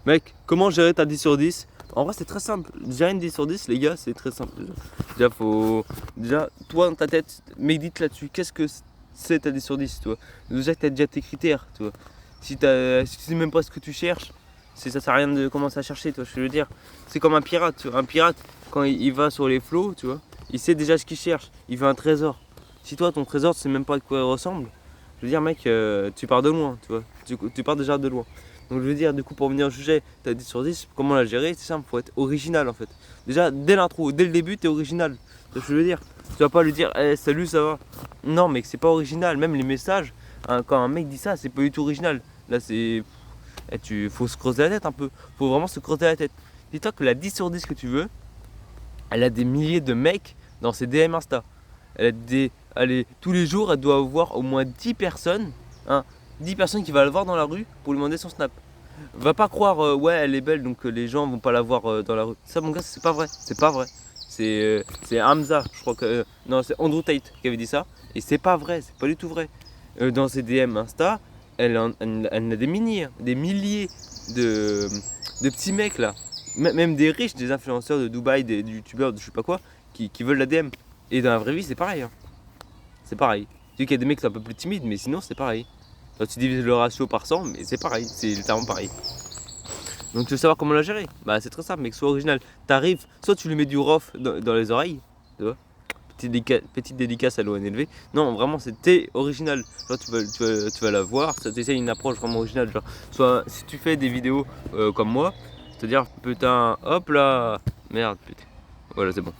Mec, comment gérer ta 10 sur 10? En vrai, c'est très simple. Gérer une 10 sur 10, les gars, c'est très simple. Déjà, Déjà, toi, dans ta tête, médite là-dessus. Qu'est-ce que c'est ta 10 sur 10, toi? Déjà, tu as déjà tes critères, toi. Si tu sais même pas ce que tu cherches, ça sert à rien de commencer à chercher, toi, je veux dire. C'est comme un pirate, tu vois. Un pirate, quand il va sur les flots, tu vois, il sait déjà ce qu'il cherche. Il veut un trésor. Si toi, ton trésor, tu sais même pas de quoi il ressemble, je veux dire, mec, tu pars de loin, tu vois. Tu pars déjà de loin. Donc je veux dire, du coup, pour venir au sujet, t'as 10 sur 10, comment la gérer? C'est simple, faut être original en fait. Déjà, dès l'intro, dès le début, t'es original. C'est ce que je veux dire. Tu vas pas lui dire, hey, salut, ça va? Non, mec, c'est pas original. Même les messages, hein, quand un mec dit ça, c'est pas du tout original. Là, faut se creuser la tête un peu. Faut vraiment se creuser la tête. Dis-toi que la 10 sur 10 que tu veux, elle a des milliers de mecs dans ses DM Insta. Tous les jours, elle doit avoir au moins 10 personnes, hein, 10 personnes qui vont la voir dans la rue pour lui demander son snap. Va pas croire, ouais, elle est belle donc les gens vont pas la voir dans la rue. Ça, mon gars, c'est pas vrai. C'est pas vrai. C'est Hamza, je crois que. Non, c'est Andrew Tate qui avait dit ça. Et c'est pas vrai, c'est pas du tout vrai. Dans ses DM Insta, elle a des milliers de petits mecs là. Même des riches, des influenceurs de Dubaï, des youtubeurs, de je sais pas quoi, qui veulent la DM. Et dans la vraie vie, c'est pareil, hein. C'est pareil. Tu dis qu'il y a des mecs qui sont un peu plus timides, mais sinon, c'est pareil. Quand tu divises le ratio par 100, mais c'est pareil, c'est littéralement pareil. Donc tu veux savoir comment la gérer? Bah c'est très simple, mec, sois original. T'arrives, soit tu lui mets du rough dans les oreilles, tu vois, petite dédicace à l'ONLV. Non, vraiment, c'était original. Genre tu vas la voir, ça t'essaye une approche vraiment originale. Genre, soit si tu fais des vidéos comme moi, c'est-à-dire putain, hop là, merde, putain. Voilà, c'est bon.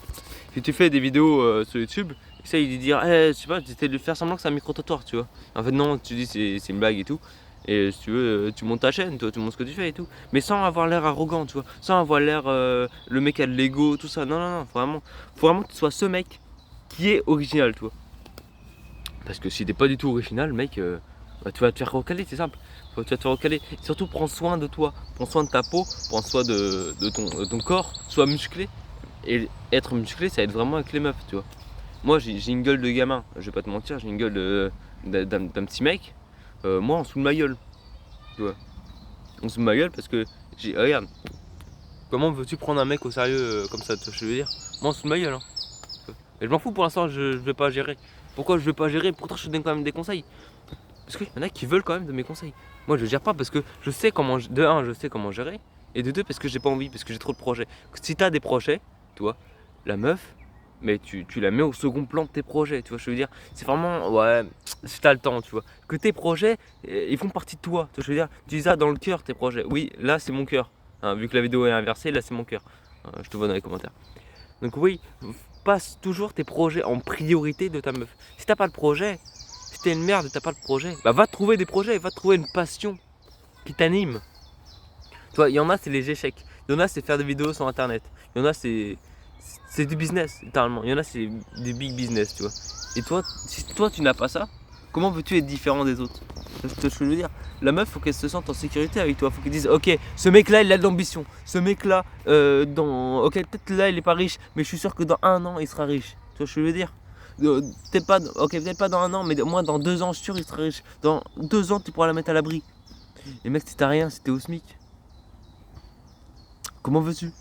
Si tu fais des vidéos sur YouTube, essaye de dire, je sais pas, j'essaie de faire semblant que c'est un micro-trottoir, tu vois. En fait, non, tu dis c'est une blague et tout. Et si tu veux, tu montes ta chaîne, toi, tu montres ce que tu fais et tout. Mais sans avoir l'air arrogant, tu vois. Sans avoir l'air le mec a de l'ego, tout ça. Non, non, non, faut vraiment que tu sois ce mec qui est original, tu vois. Parce que si t'es pas du tout original, mec, bah, tu vas te faire recaler, c'est simple. Tu vas te faire recaler. Surtout, prends soin de toi. Prends soin de ta peau, prends soin de ton corps. Sois musclé. Et être musclé, ça aide vraiment avec les meufs, tu vois. Moi, j'ai une gueule de gamin, je vais pas te mentir, j'ai une gueule d'un petit mec. Moi, en dessous de ma gueule, tu vois. En dessous de ma gueule, parce que, regarde, comment veux-tu prendre un mec au sérieux comme ça, tu vois, je veux dire. Moi, en dessous de ma gueule, hein. Et je m'en fous pour l'instant, je vais pas gérer. Pourquoi je vais pas gérer? Pourtant, je te donne quand même des conseils. Parce qu'il y en a qui veulent quand même de mes conseils. Moi, je gère pas parce que je sais comment, de un, je sais comment gérer. Et de deux, parce que j'ai pas envie, parce que j'ai trop de projets. Si t'as des projets, tu vois, la meuf, mais tu la mets au second plan de tes projets, tu vois, je veux dire, c'est vraiment, ouais, si t'as le temps, tu vois, que tes projets, ils font partie de toi, tu vois, je veux dire, tu les as dans le cœur, tes projets, oui, là c'est mon cœur, hein, vu que la vidéo est inversée, là c'est mon cœur. Je te vois dans les commentaires. Donc oui, passe toujours tes projets en priorité de ta meuf. Si t'as pas de projet, si t'es une merde et t'as pas de projet, bah va te trouver des projets, va te trouver une passion qui t'anime. Tu vois, il y en a c'est les échecs, il y en a c'est faire des vidéos sur internet, il y en a c'est du business, littéralement. Il y en a, c'est des big business, tu vois. Et toi, si toi, tu n'as pas ça, comment veux-tu être différent des autres? C'est ce que je veux dire. La meuf, faut qu'elle se sente en sécurité avec toi. Faut qu'elle dise, ok, ce mec-là, il a de l'ambition. Ce mec-là, ok, peut-être là, il est pas riche, mais je suis sûr que dans un an, il sera riche. Tu vois ce que je veux dire? Peut-être pas dans un an, mais au moins dans 2 ans, je suis sûr, il sera riche. Dans 2 ans, tu pourras la mettre à l'abri. Et mec, si t'as rien, si t'es au SMIC, comment veux-tu?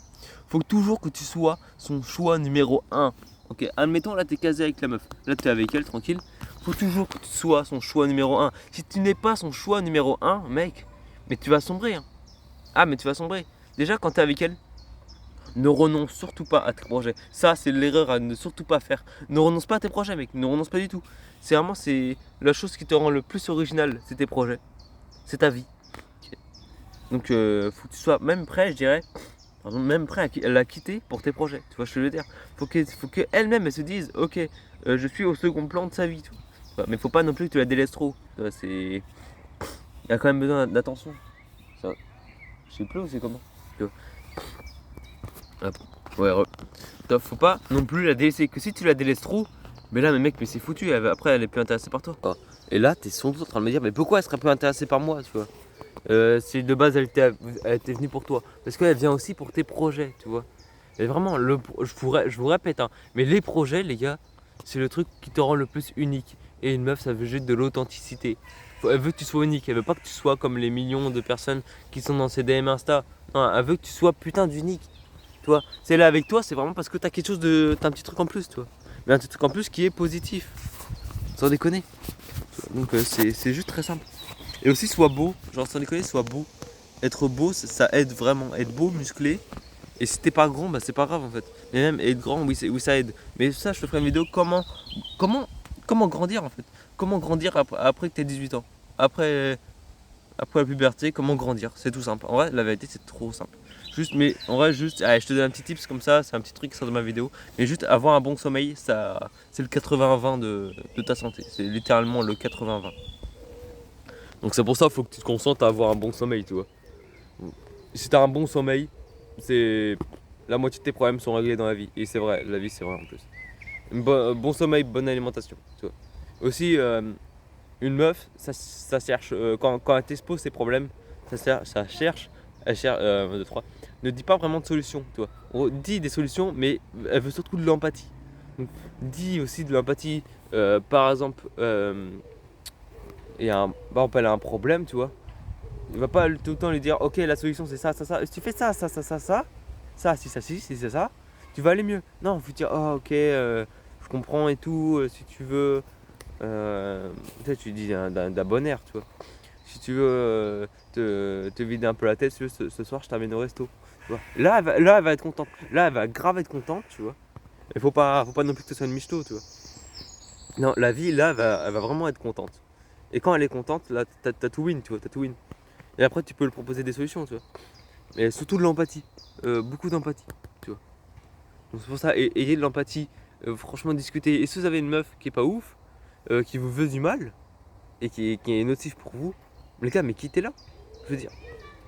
Faut toujours que tu sois son choix numéro 1. Ok, admettons là t'es casé avec la meuf, là t'es avec elle tranquille. Faut toujours que tu sois son choix numéro 1. Si tu n'es pas son choix numéro 1, mec, mais tu vas sombrer, hein. Ah mais tu vas sombrer. Déjà quand t'es avec elle, ne renonce surtout pas à tes projets. Ça c'est l'erreur à ne surtout pas faire. Ne renonce pas à tes projets mec, ne renonce pas du tout. C'est la chose qui te rend le plus original, c'est tes projets. C'est ta vie. Ok. Donc faut que tu sois même prêt je dirais même prêt à la quitter pour tes projets. Tu vois ce que je veux dire? Faut qu'elle-même elle se dise, ok, je suis au second plan de sa vie. Tu vois. Mais faut pas non plus que tu la délaisses trop. Tu vois, il y a quand même besoin d'attention. Ça, je sais plus où c'est comment. Tu vois. Hop. Ouais, faut pas non plus la délaisser. Que si tu la délaisses trop, mais là, mais mec, mais c'est foutu. Après, elle est plus intéressée par toi. Ah. Et là, t'es sans doute en train de me dire, mais pourquoi elle serait plus intéressée par moi, tu vois? Si de base elle était venue pour toi. Parce qu'elle vient aussi pour tes projets, tu vois. Et vraiment, je vous répète, hein, mais les projets, les gars, c'est le truc qui te rend le plus unique. Et une meuf, ça veut juste de l'authenticité. Elle veut que tu sois unique, elle veut pas que tu sois comme les millions de personnes qui sont dans ses DM Insta. Non, elle veut que tu sois putain d'unique. Tu vois, c'est là avec toi, c'est vraiment parce que t'as quelque chose de. T'as un petit truc en plus, tu vois. Mais un petit truc en plus qui est positif. Sans déconner. Donc c'est juste très simple. Et aussi, sois beau. Genre, sans déconner, sois beau. Être beau, ça aide vraiment. Être beau, musclé. Et si t'es pas grand, bah c'est pas grave en fait. Mais même être grand, oui, oui ça aide. Mais ça, je te ferai une vidéo comment, comment grandir en fait. Comment grandir après que t'aies 18 ans. Après, après la puberté, comment grandir. C'est tout simple. En vrai, la vérité, c'est trop simple. Juste, mais en vrai, juste, allez, je te donne un petit tips comme ça, c'est un petit truc qui sort de ma vidéo. Mais juste avoir un bon sommeil, ça, c'est le 80-20 de ta santé. C'est littéralement le 80-20. Donc c'est pour ça qu'il faut que tu te concentres à avoir un bon sommeil, tu vois. Si tu as un bon sommeil, c'est la moitié de tes problèmes sont réglés dans la vie. Et c'est vrai, la vie c'est vrai en plus. Bon sommeil, bonne alimentation, tu vois. Aussi, une meuf, ça cherche, quand elle t'expose ses problèmes, ça cherche, elle cherche, 1, 2, 3, ne dit pas vraiment de solution, tu vois. Dit des solutions, mais elle veut surtout de l'empathie. Donc, dis aussi de l'empathie, par exemple, par exemple, elle a un problème, tu vois. Il va pas tout le temps lui dire ok la solution c'est ça, ça, ça. Si tu fais ça, si ça, si c'est ça, tu vas aller mieux. Non, faut dire oh ok je comprends et tout, si tu veux. Peut-être tu dis d'un bon air, tu vois. Si tu veux te vider un peu la tête, si tu veux, ce soir je t'amène au resto. Tu vois. Là, elle va être contente. Là, elle va grave être contente, tu vois. Il faut pas non plus que ce soit une michto, tu vois. Non, la vie, là, elle va vraiment être contente. Et quand elle est contente, là, t'as tout win, tu vois, t'as tout win. Et après, tu peux lui proposer des solutions, tu vois. Mais surtout de l'empathie. Beaucoup d'empathie, tu vois. Donc c'est pour ça, ayez de l'empathie. Franchement, discutez. Et si vous avez une meuf qui est pas ouf, qui vous veut du mal, et qui est nocif pour vous, les gars, mais quittez-la. Je veux dire,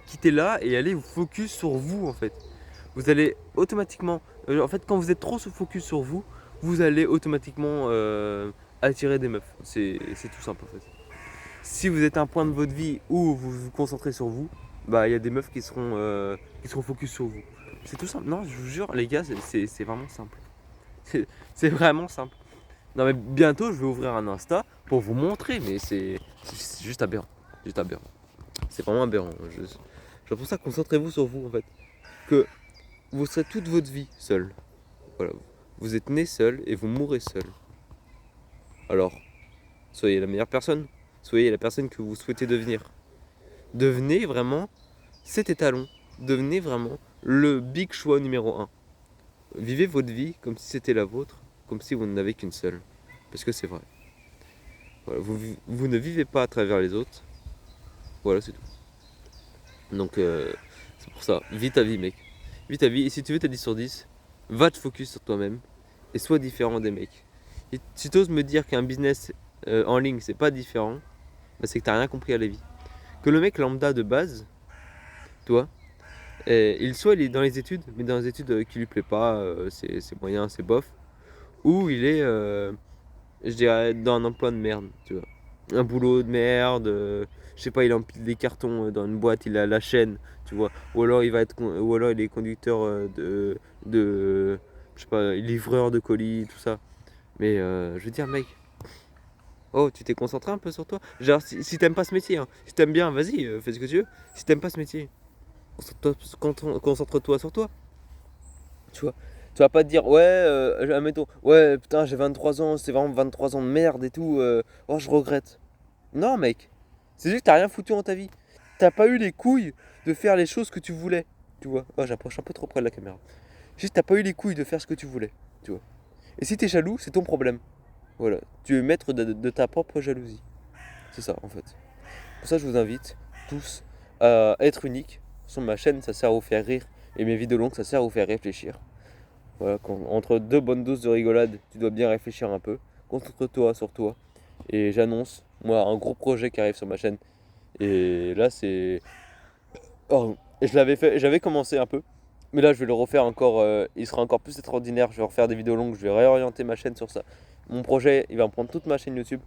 quittez-la et allez vous focus sur vous, en fait. Vous allez automatiquement... en fait, quand vous êtes trop focus sur vous, vous allez automatiquement attirer des meufs. C'est tout simple, en fait. Si vous êtes à un point de votre vie où vous vous concentrez sur vous, bah il y a des meufs qui seront focus sur vous. C'est tout simple. Non, je vous jure, les gars, c'est vraiment simple. C'est vraiment simple. Non mais bientôt je vais ouvrir un Insta pour vous montrer, mais c'est juste aberrant. Juste aberrant. C'est vraiment aberrant. C'est pour ça, concentrez-vous sur vous en fait. Que vous serez toute votre vie seul. Voilà. Vous êtes né seul et vous mourrez seul. Alors, soyez la meilleure personne. Soyez la personne que vous souhaitez devenir. Devenez vraiment cet étalon. Devenez vraiment le big choix numéro 1. Vivez votre vie comme si c'était la vôtre, comme si vous n'en avez qu'une seule. Parce que c'est vrai. Voilà, vous ne vivez pas à travers les autres. Voilà, c'est tout. Donc, c'est pour ça. Vis ta vie, mec. Vis ta vie. Et si tu veux ta 10 sur 10, va te focus sur toi-même et sois différent des mecs. Et si tu oses me dire qu'un business en ligne, c'est pas différent, bah, c'est que t'as rien compris à la vie. Que le mec lambda de base, toi, il est dans les études, mais dans les études qui lui plaît pas, c'est moyen, c'est bof, ou il est, je dirais, dans un emploi de merde, tu vois. Un boulot de merde, je sais pas, il empile des cartons dans une boîte, il a la chaîne, tu vois. Ou alors ou alors il est conducteur je sais pas, livreur de colis, tout ça. Mais je veux dire, mec, oh, tu t'es concentré un peu sur toi. Genre, si t'aimes pas ce métier, hein, si t'aimes bien, vas-y, fais ce que tu veux. Si t'aimes pas ce métier, concentre-toi sur toi. Tu vois. Tu vas pas te dire, ouais, admettons, ouais, putain, j'ai 23 ans, c'est vraiment 23 ans de merde et tout, oh, je regrette. Non, mec, c'est juste que t'as rien foutu en ta vie. T'as pas eu les couilles de faire les choses que tu voulais, tu vois. Oh, j'approche un peu trop près de la caméra. Juste, t'as pas eu les couilles de faire ce que tu voulais, tu vois. Et si t'es jaloux, c'est ton problème. Voilà, tu es maître de ta propre jalousie. C'est ça, en fait. Pour ça, je vous invite tous à être uniques. Sur ma chaîne, ça sert à vous faire rire. Et mes vidéos longues, ça sert à vous faire réfléchir. Voilà, entre deux bonnes doses de rigolade, tu dois bien réfléchir un peu. Concentre-toi sur toi. Et j'annonce, moi, un gros projet qui arrive sur ma chaîne. Et là, c'est... Oh, et je l'avais fait, j'avais commencé un peu. Mais là, je vais le refaire encore. Il sera encore plus extraordinaire. Je vais refaire des vidéos longues. Je vais réorienter ma chaîne sur ça. Mon projet, il va me prendre toute ma chaîne YouTube.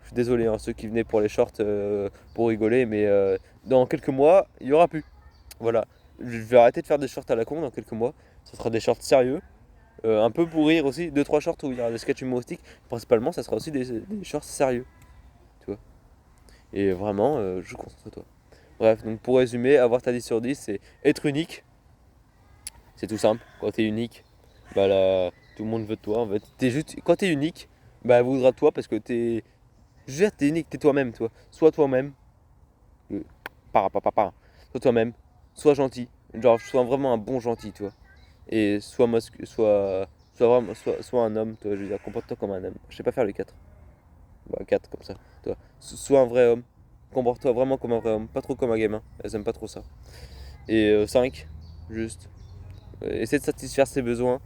Je suis désolé, hein, ceux qui venaient pour les shorts pour rigoler, mais dans quelques mois, il n'y aura plus. Voilà. Je vais arrêter de faire des shorts à la con dans quelques mois. Ce sera des shorts sérieux. Un peu pour rire aussi. 2-3 shorts où il y aura des sketchs humoristiques. Principalement, ça sera aussi des shorts sérieux. Tu vois. Et vraiment, je compte sur toi. Bref, donc pour résumer, avoir ta 10 sur 10, c'est être unique. C'est tout simple. Quand t'es unique, bah là, tout le monde veut de toi. En fait, quand t'es unique, bah elle voudra de toi parce que je veux dire, t'es unique, t'es toi-même, toi. Sois toi-même. Euh, Sois toi-même. Sois gentil. Genre, sois vraiment un bon gentil, toi. Et sois un homme, toi. Je veux dire, comporte-toi comme un homme. Je sais pas faire les quatre. Bah, quatre comme ça, toi. Sois un vrai homme. Comporte-toi vraiment comme un vrai homme. Pas trop comme un gamin. Elles aiment pas trop ça. Et 5, juste. Essaie de satisfaire ses besoins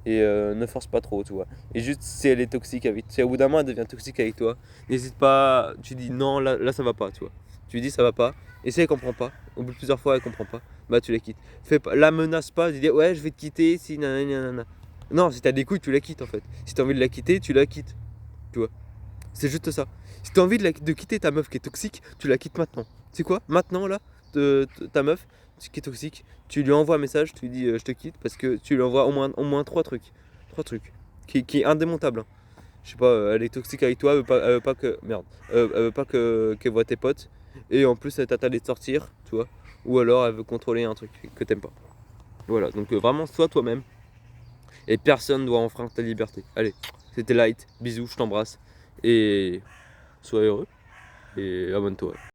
et ne force pas trop, tu vois. Et juste si elle est toxique avec, si au bout d'un moment elle devient toxique avec toi, n'hésite pas, tu dis non, là ça va pas, tu vois. Tu lui dis ça va pas, et si elle comprend pas, au bout de plusieurs fois elle comprend pas, bah tu la quittes. La menace pas, dis ouais je vais te quitter si nanana nanana. Non, si t'as des couilles, tu la quittes en fait. Si t'as envie de la quitter, tu la quittes, tu vois. C'est juste ça. Si t'as envie de quitter ta meuf qui est toxique, tu la quittes maintenant. C'est quoi? Maintenant là, ta meuf qui est toxique, tu lui envoies un message, tu lui dis je te quitte parce que tu lui envoies au moins trois trucs. Trois trucs. Qui est indémontable, hein. Je sais pas, elle est toxique avec toi, elle veut pas que. Merde. Elle veut pas qu'elle voit tes potes. Et en plus elle t'attendait de sortir, tu vois. Ou alors elle veut contrôler un truc que t'aimes pas. Voilà, donc vraiment sois toi-même. Et personne doit enfreindre ta liberté. Allez, c'était Light, bisous, je t'embrasse. Et sois heureux et abonne-toi.